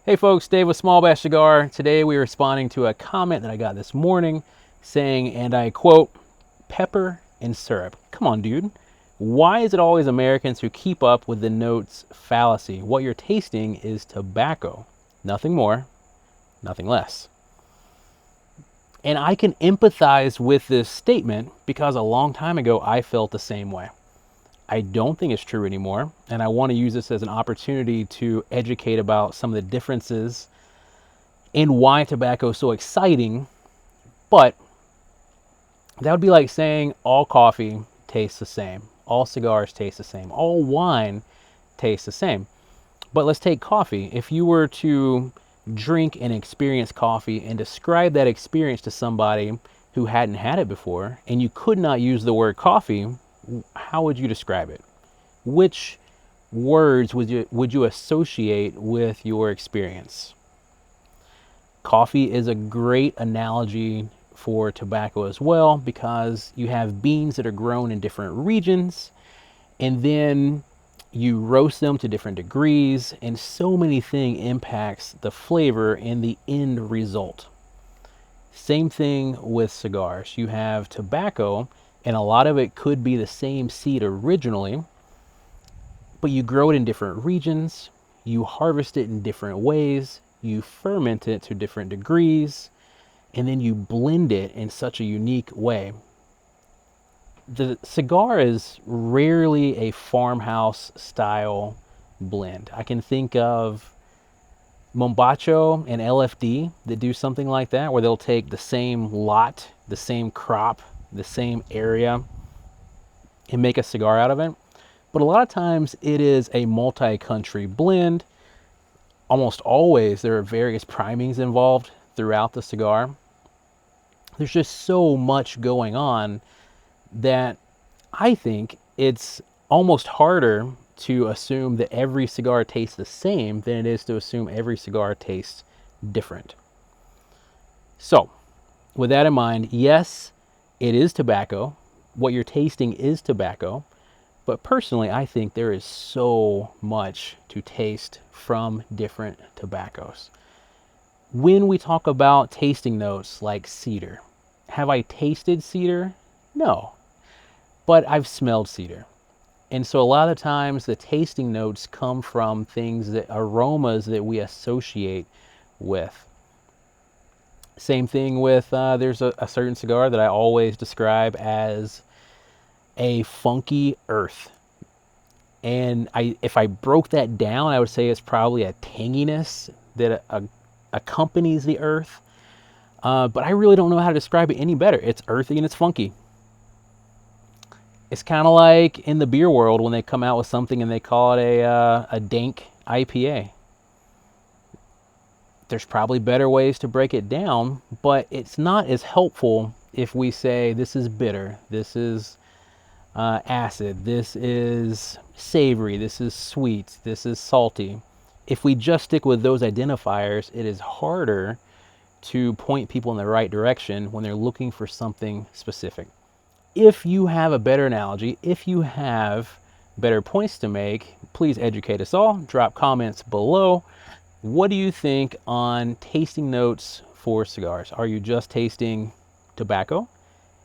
Hey folks, Dave with Small Batch Cigar. Today we're responding to a comment that I got this morning saying, and I quote, pepper and syrup. Come on, dude. Why is it always Americans who keep up with the notes fallacy? What you're tasting is tobacco. Nothing more, nothing less. And I can empathize with this statement because a long time ago I felt the same way. I don't think it's true anymore, and I want to use this as an opportunity to educate about some of the differences in why tobacco is so exciting. But that would be like saying all coffee tastes the same, all cigars taste the same, all wine tastes the same. But let's take coffee. If you were to drink and experience coffee and describe that experience to somebody who hadn't had it before, and you could not use the word coffee, how would you describe it? Which words would you associate with your experience? Coffee is a great analogy for tobacco as well, because you have beans that are grown in different regions, and then you roast them to different degrees, and so many things impacts the flavor and the end result. Same thing with cigars. You have tobacco, and a lot of it could be the same seed originally, but you grow it in different regions, you harvest it in different ways, you ferment it to different degrees, and then you blend it in such a unique way. The cigar is rarely a farmhouse style blend. I can think of Mombacho and LFD that do something like that, where they'll take the same lot, the same crop, the same area, and make a cigar out of it. But a lot of times it is a multi-country blend. Almost always there are various primings involved throughout the cigar. There's just so much going on that I think it's almost harder to assume that every cigar tastes the same than it is to assume every cigar tastes different. So, with that in mind, yes, it is tobacco. What you're tasting is tobacco. But personally, I think there is so much to taste from different tobaccos. When we talk about tasting notes like cedar, have I tasted cedar? No, but I've smelled cedar. And so a lot of times the tasting notes come from things, that aromas that we associate with. Same thing with, there's a certain cigar that I always describe as a funky earth. And if I broke that down, I would say it's probably a tanginess that accompanies the earth. But I really don't know how to describe it any better. It's earthy and it's funky. It's kind of like in the beer world when they come out with something and they call it a dank IPA. There's probably better ways to break it down, but it's not as helpful if we say this is bitter, this is acid, this is savory, this is sweet, this is salty. If we just stick with those identifiers, it is harder to point people in the right direction when they're looking for something specific. If you have a better analogy, if you have better points to make, please educate us all. Drop comments below. What do you think on tasting notes for cigars? Are you just tasting tobacco?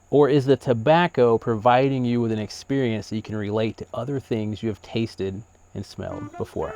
Or is the tobacco providing you with an experience that you can relate to other things you have tasted and smelled before?